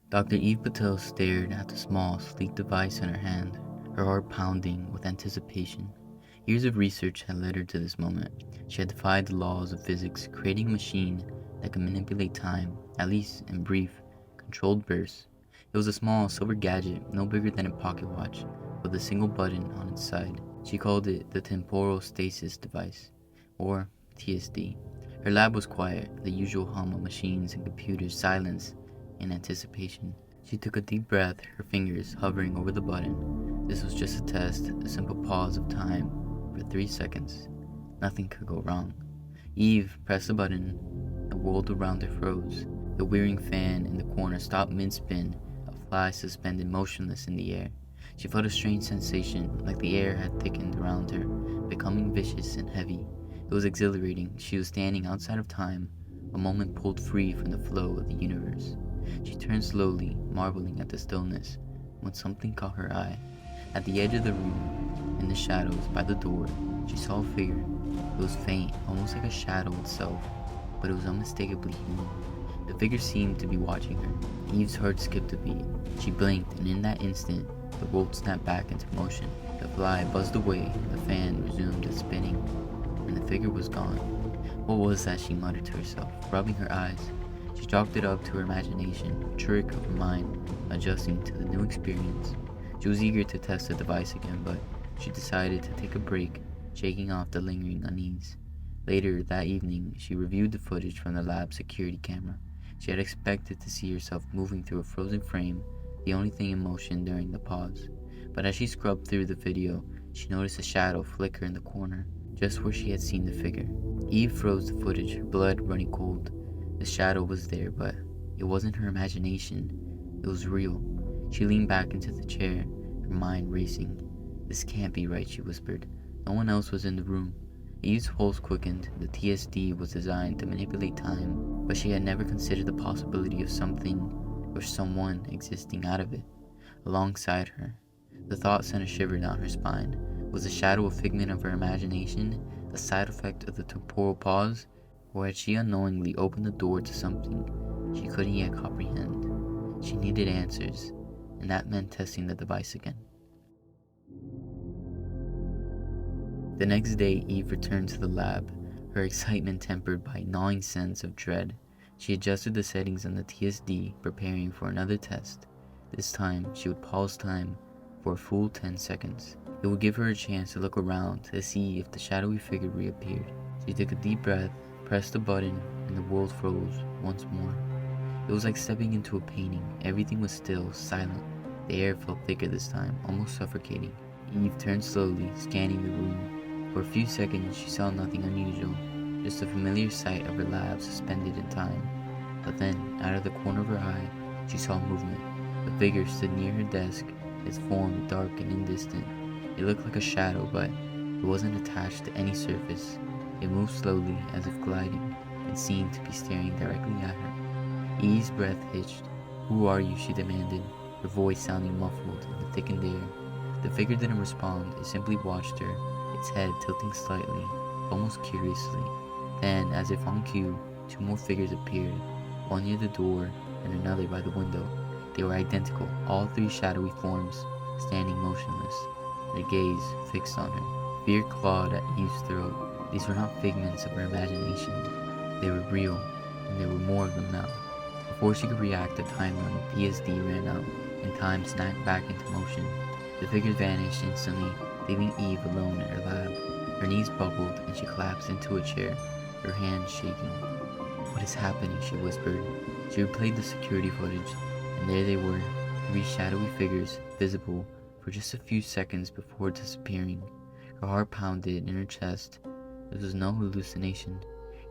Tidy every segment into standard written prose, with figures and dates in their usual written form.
Dr. Evie Patel stared at the small, sleek device in her hand, her heart pounding with anticipation. Years of research had led her to this moment. She had defied the laws of physics, creating a machine that could manipulate time, at least in brief, controlled bursts. It was a small silver gadget, no bigger than a pocket watch, with a single button on its side. She called it the Temporal Stasis Device, or TSD. Her lab was quiet, the usual hum of machines and computers silenced in anticipation. She took a deep breath, her fingers hovering over the button. This was just a test, a simple pause of time for 3 seconds. Nothing could go wrong. Eve pressed the button. The world around her froze. The whirring fan in the corner stopped mid-spin, a fly suspended motionless in the air. She felt a strange sensation, like the air had thickened around her, becoming vicious and heavy. It was exhilarating. She was standing outside of time, a moment pulled free from the flow of the universe. She turned slowly, marveling at the stillness, when something caught her eye. At the edge of the room, in the shadows by the door, she saw a figure. It was faint, almost like a shadow itself, but it was unmistakably human. The figure seemed to be watching her. Eve's heart skipped a beat. She blinked, and in that instant, the world snapped back into motion. The fly buzzed away, the fan resumed its spinning, and the figure was gone. What was that, she muttered to herself, rubbing her eyes. She chalked it up to her imagination, a trick of her mind, adjusting to the new experience. She was eager to test the device again, but she decided to take a break, shaking off the lingering unease. Later that evening, she reviewed the footage from the lab security camera. She had expected to see herself moving through a frozen frame, the only thing in motion during the pause. But as she scrubbed through the video, she noticed a shadow flicker in the corner, just where she had seen the figure. Eve froze the footage, her blood running cold. The shadow was there, but it wasn't her imagination. It was real. She leaned back into the chair, her mind racing. This can't be right, she whispered. No one else was in the room. Eve's pulse quickened. The TSD was designed to manipulate time, but she had never considered the possibility of something or someone existing out of it, alongside her. The thought sent a shiver down her spine. Was the shadow a figment of her imagination, a side effect of the temporal pause? Or had she unknowingly opened the door to something she couldn't yet comprehend? She needed answers, and that meant testing the device again. The next day, Eve returned to the lab, her excitement tempered by a gnawing sense of dread. She adjusted the settings on the TSD, preparing for another test. This time, she would pause time for a full 10 seconds. It would give her a chance to look around to see if the shadowy figure reappeared. She took a deep breath, pressed the button, and the world froze once more. It was like stepping into a painting. Everything was still, silent. The air felt thicker this time, almost suffocating. Eve turned slowly, scanning the room. For a few seconds, she saw nothing unusual, just a familiar sight of her lab suspended in time. But then, out of the corner of her eye, she saw movement. A figure stood near her desk, its form dark and indistant. It looked like a shadow, but it wasn't attached to any surface. It moved slowly, as if gliding, and seemed to be staring directly at her. Eve's breath hitched. "Who are you?" she demanded, her voice sounding muffled in the thickened air. The figure didn't respond. It simply watched her, its head tilting slightly, almost curiously. Then, as if on cue, two more figures appeared, one near the door and another by the window. They were identical, all three shadowy forms, standing motionless, their gaze fixed on her. Fear clawed at Eve's throat. These were not figments of her imagination. They were real, and there were more of them now. Before she could react, the time on the PSD ran out, and time snapped back into motion. The figures vanished instantly, leaving Eve alone in her lab. Her knees buckled, and she collapsed into a chair, her hands shaking. "What is happening?" she whispered. She replayed the security footage, and there they were, three shadowy figures, visible for just a few seconds before disappearing. Her heart pounded in her chest. This was no hallucination.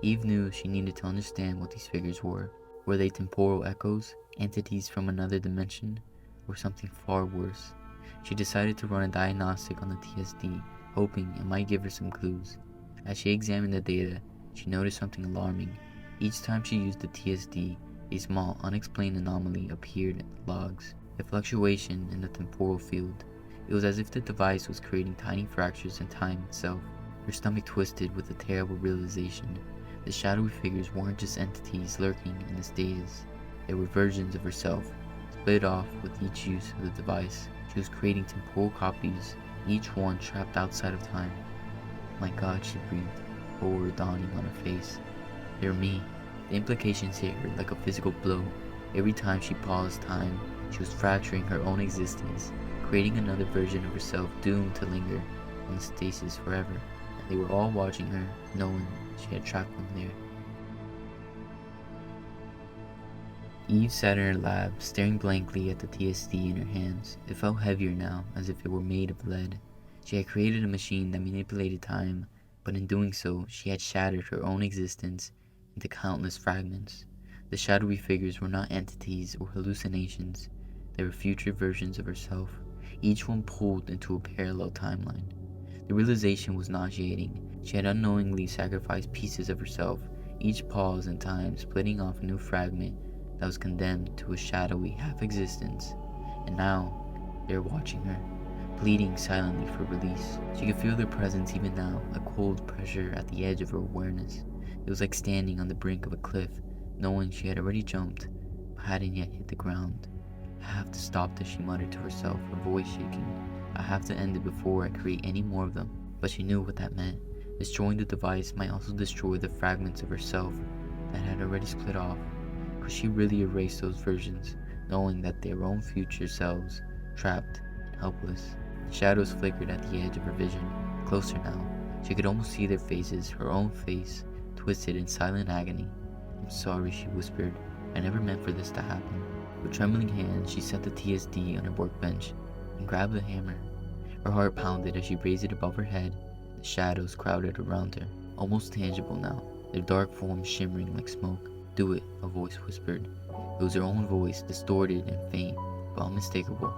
Eve knew she needed to understand what these figures were. Were they temporal echoes, entities from another dimension, or something far worse? She decided to run a diagnostic on the TSD, hoping it might give her some clues. As she examined the data, she noticed something alarming. Each time she used the TSD, a small, unexplained anomaly appeared in the logs, a fluctuation in the temporal field. It was as if the device was creating tiny fractures in time itself. Her stomach twisted with a terrible realization. The shadowy figures weren't just entities lurking in the stasis. They were versions of herself, split off with each use of the device. She was creating temporal copies, each one trapped outside of time. My God, she breathed, horror dawning on her face. They're me. The implications hit her like a physical blow. Every time she paused time, she was fracturing her own existence, creating another version of herself doomed to linger on the stasis forever. And they were all watching her, knowing she had trapped them there. Eve sat in her lab, staring blankly at the TSD in her hands. It felt heavier now, as if it were made of lead. She had created a machine that manipulated time, but in doing so, she had shattered her own existence into countless fragments. The shadowy figures were not entities or hallucinations. They were future versions of herself, each one pulled into a parallel timeline. The realization was nauseating. She had unknowingly sacrificed pieces of herself, each pause in time splitting off a new fragment that was condemned to a shadowy half-existence. And now, they were watching her, pleading silently for release. She could feel their presence even now, a cold pressure at the edge of her awareness. It was like standing on the brink of a cliff, knowing she had already jumped, but hadn't yet hit the ground. I have to stop this, she muttered to herself, her voice shaking. I have to end it before I create any more of them. But she knew what that meant. Destroying the device might also destroy the fragments of herself that had already split off. Could she really erase those versions, knowing that their own future selves, trapped and helpless? The shadows flickered at the edge of her vision, closer now. She could almost see their faces, her own face, twisted in silent agony. I'm sorry, she whispered. I never meant for this to happen. With trembling hands, she set the TSD on her workbench and grabbed the hammer. Her heart pounded as she raised it above her head. The shadows crowded around her, almost tangible now, their dark forms shimmering like smoke. Do it, a voice whispered. It was her own voice, distorted and faint, but unmistakable.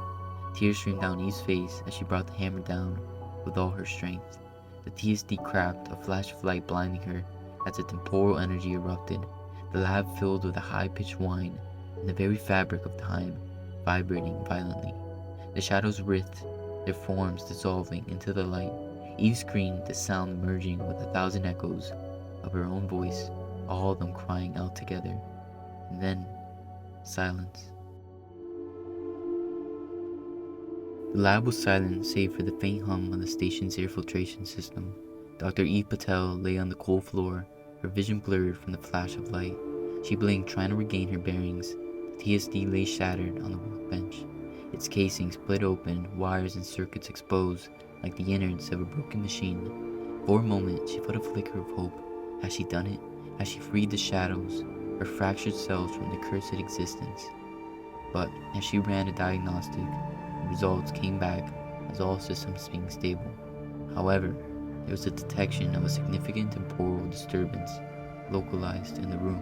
Tears streamed down Eve's face as she brought the hammer down with all her strength. The TSD cracked, a flash of light blinding her as the temporal energy erupted. The lab filled with a high-pitched whine, and the very fabric of time vibrating violently. The shadows writhed, their forms dissolving into the light. Eve screamed, the sound merging with 1,000 echoes of her own voice, all of them crying out together. And then, silence. The lab was silent save for the faint hum of the station's air filtration system. Dr. Evie Patel lay on the cold floor, her vision blurred from the flash of light. She blinked, trying to regain her bearings. The TSD lay shattered on the workbench, its casing split open, wires and circuits exposed like the innards of a broken machine. For a moment, she felt a flicker of hope. Had she done it? Had she freed the shadows, her fractured selves from the cursed existence? But as she ran a diagnostic, the results came back as all systems being stable. However, there was a detection of a significant temporal disturbance localized in the room.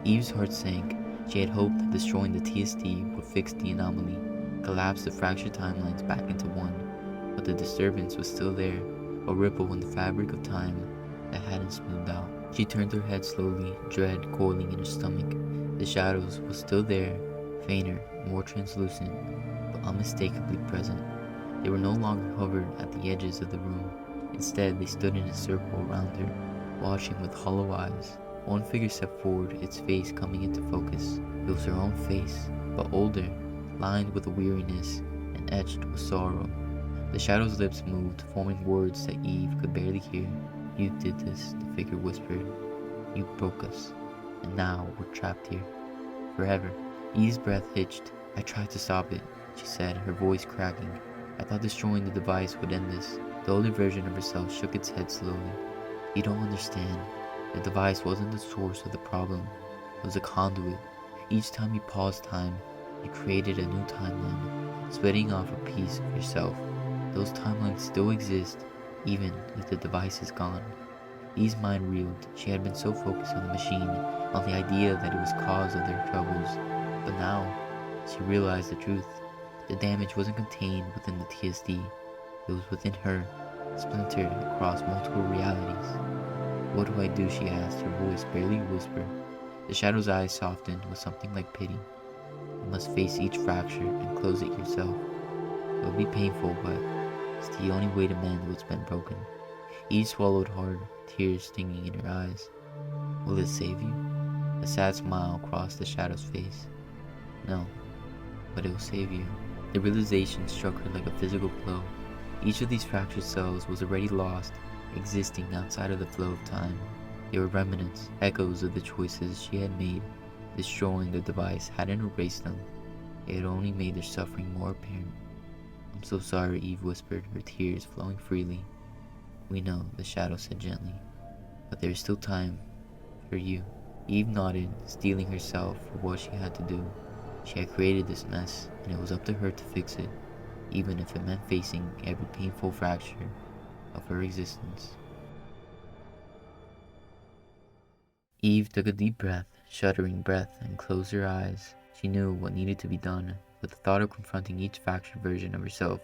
Eve's heart sank. She had hoped that destroying the TSD would fix the anomaly, collapse the fractured timelines back into one. But the disturbance was still there, a ripple in the fabric of time that hadn't smoothed out. She turned her head slowly, dread coiling in her stomach. The shadows were still there, fainter, more translucent, but unmistakably present. They were no longer hovered at the edges of the room. Instead, they stood in a circle around her, watching with hollow eyes. One figure stepped forward, its face coming into focus. It was her own face, but older, lined with a weariness and etched with sorrow. The shadow's lips moved, forming words that Eve could barely hear. You did this, the figure whispered. You broke us, and now we're trapped here. Forever. Eve's breath hitched. I tried to stop it, she said, her voice cracking. I thought destroying the device would end this. The older version of herself shook its head slowly. You don't understand. The device wasn't the source of the problem. It was a conduit. Each time you paused time, you created a new timeline, splitting off a piece of yourself. Those timelines still exist, even if the device is gone. Eve's mind reeled. She had been so focused on the machine, on the idea that it was cause of their troubles. But now, she realized the truth. The damage wasn't contained within the TSD. It was within her, splintered across multiple realities. What do I do, she asked, her voice barely a whisper. The shadow's eyes softened with something like pity. You must face each fracture and close it yourself. It will be painful, but it's the only way to mend what's been broken. Eve swallowed hard, tears stinging in her eyes. Will it save you? A sad smile crossed the shadow's face. No, but it will save you. The realization struck her like a physical blow. Each of these fractured cells was already lost, existing outside of the flow of time. They were remnants, echoes of the choices she had made. Destroying the device hadn't erased them. It had only made their suffering more apparent. "I'm so sorry," Eve whispered, her tears flowing freely. "We know," the shadow said gently, "but there is still time for you." Eve nodded, steeling herself for what she had to do. She had created this mess, and it was up to her to fix it, even if it meant facing every painful fracture of her existence. Eve took a deep breath, shuddering breath, and closed her eyes. She knew what needed to be done, but the thought of confronting each fractured version of herself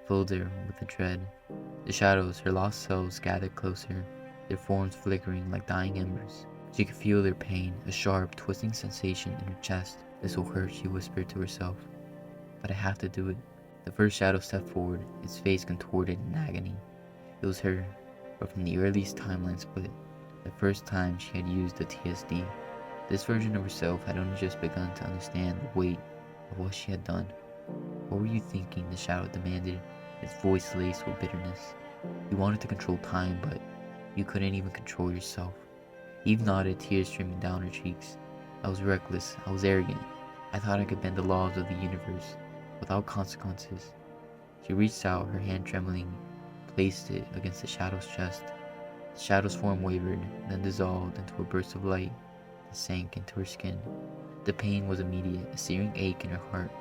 filled her with a dread. The shadows, her lost selves, gathered closer, their forms flickering like dying embers. She could feel their pain, a sharp, twisting sensation in her chest. "This will hurt," she whispered to herself, "but I have to do it." The first shadow stepped forward, its face contorted in agony. It was her, but from the earliest timeline split, the first time she had used the TSD. This version of herself had only just begun to understand the weight of what she had done. "What were you thinking?" the shadow demanded, its voice laced with bitterness. "You wanted to control time, but you couldn't even control yourself." Eve nodded, tears streaming down her cheeks. "I was reckless. I was arrogant. I thought I could bend the laws of the universe without consequences." She reached out, her hand trembling, placed it against the shadow's chest. The shadow's form wavered, then dissolved into a burst of light that sank into her skin. The pain was immediate, a searing ache in her heart,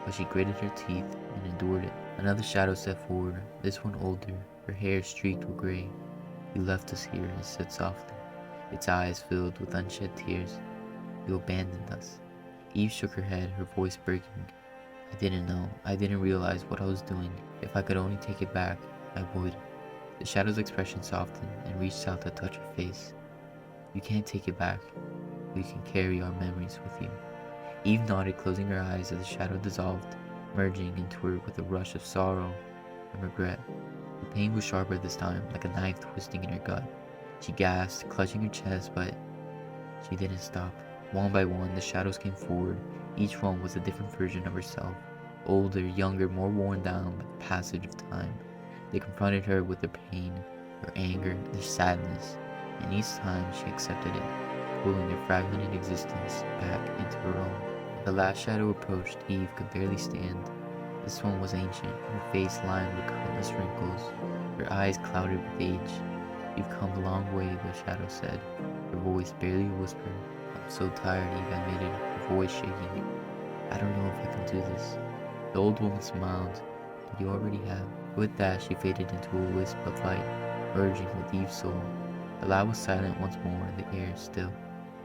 but she gritted her teeth and endured it. Another shadow stepped forward, this one older, her hair streaked with gray. "You left us here," it said softly, its eyes filled with unshed tears. "You abandoned us." Eve shook her head, her voice breaking. "I didn't know. I didn't realize what I was doing. If I could only take it back, I would." The shadow's expression softened and reached out to touch her face. "You can't take it back, but you can carry our memories with you." Eve nodded, closing her eyes as the shadow dissolved, merging into her with a rush of sorrow and regret. The pain was sharper this time, like a knife twisting in her gut. She gasped, clutching her chest, but she didn't stop. One by one, the shadows came forward. Each one was a different version of herself. Older, younger, more worn down by the passage of time. They confronted her with their pain, her anger, their sadness, and each time she accepted it, pulling her fragmented existence back into her own. When the last shadow approached, Eve could barely stand. This one was ancient, her face lined with countless wrinkles, her eyes clouded with age. "You've come a long way," the shadow said, her voice barely a whisper. "I'm so tired," Eve admitted, her voice shaking. "I don't know if I can do this." The old woman smiled. "You already have." With that, she faded into a wisp of light, merging with Eve's soul. The lab was silent once more, the air still.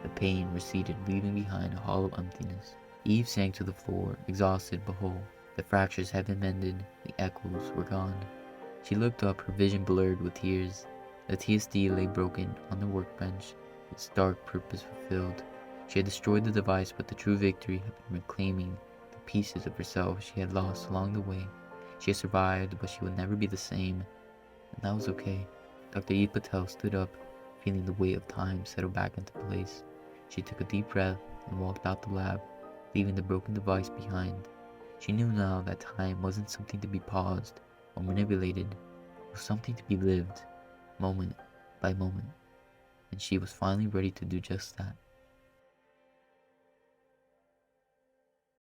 The pain receded, leaving behind a hollow emptiness. Eve sank to the floor, exhausted but whole. The fractures had been mended, the echoes were gone. She looked up, her vision blurred with tears. The TSD lay broken on the workbench, its dark purpose fulfilled. She had destroyed the device, but the true victory had been reclaiming the pieces of herself she had lost along the way. She had survived, but she would never be the same, and that was okay. Dr. Evie Patel stood up, feeling the weight of time settle back into place. She took a deep breath and walked out the lab, leaving the broken device behind. She knew now that time wasn't something to be paused or manipulated. It was something to be lived, moment by moment, and she was finally ready to do just that.